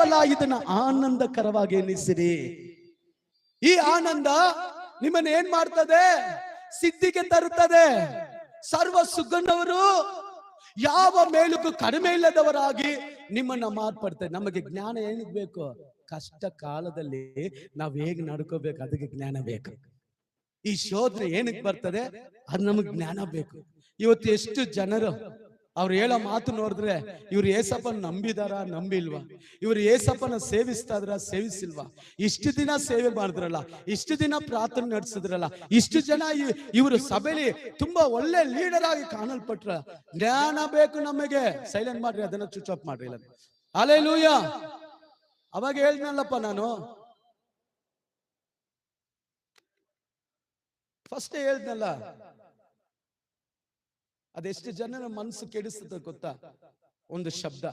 ಕೇವಲ ಇದನ್ನ ಆನಂದಕರವಾಗಿ ಎನಿಸಿರಿ. ಈ ಆನಂದ ನಿಮ್ಮನ್ನ ಏನ್ ಮಾಡ್ತದೆ? ಸಿದ್ಧಿಗೆ ತರುತ್ತದೆ. ಸರ್ವ ಸುಗಂಧವರು ಯಾವ ಮೇಲಕ್ಕೂ ಕಡಿಮೆ ಇಲ್ಲದವರಾಗಿ ನಿಮ್ಮನ್ನ ಮಾರ್ಪಡ್ತಾರೆ. ನಮಗೆ ಜ್ಞಾನ ಏನಕ್ಕೆ ಬೇಕು? ಕಷ್ಟ ಕಾಲದಲ್ಲಿ ನಾವ್ ಹೇಗ್ ನಡ್ಕೋಬೇಕು ಅದಕ್ಕೆ ಜ್ಞಾನ ಬೇಕು. ಈ ಶೋಧನೆ ಏನಕ್ಕೆ ಬರ್ತದೆ? ಅದು ನಮಗೆ ಜ್ಞಾನ ಬೇಕು. ಇವತ್ತು ಎಷ್ಟು ಜನರು ಅವ್ರು ಹೇಳೋ ಮಾತು ನೋಡಿದ್ರೆ, ಇವ್ರು ಏಸಪ್ಪನ ನಂಬಿದಾರ ನಂಬಿಲ್ವಾ, ಇವ್ರು ಏಸಪ್ಪನ ಸೇವಿಸ್ತಾ ಇದ್ರ ಸೇವಿಸಿಲ್ವಾ, ಇಷ್ಟು ದಿನ ಸೇವೆ ಮಾಡಿದ್ರಲ್ಲ, ಇಷ್ಟು ದಿನ ಪ್ರಾರ್ಥನೆ ನಡೆಸಿದ್ರಲ್ಲ, ಇಷ್ಟು ಜನ ಇವರು ಸಭೆಲಿ ತುಂಬಾ ಒಳ್ಳೆ ಲೀಡರ್ ಆಗಿ ಕಾಣಲ್ಪಟ್ರ. ಜ್ಞಾನ ಬೇಕು ನಮಗೆ. ಸೈಲೆಂಟ್ ಮಾಡ್ರಿ, ಅದನ್ನ ಸ್ವಿಚ್ ಆಫ್ ಮಾಡ್ರಿ. ಇಲ್ಲ ಹಲ್ಲೆಲೂಯಾ. ಅವಾಗ ಹೇಳ್ದನಲ್ಲಪ್ಪ ನಾನು, ಫಸ್ಟ್ ಹೇಳ್ದನಲ್ಲ, ಅದೆಷ್ಟು ಜನರ ಮನಸ್ಸು ಕೆಡಿಸ್ತದೆ ಗೊತ್ತಾ? ಒಂದು ಶಬ್ದ.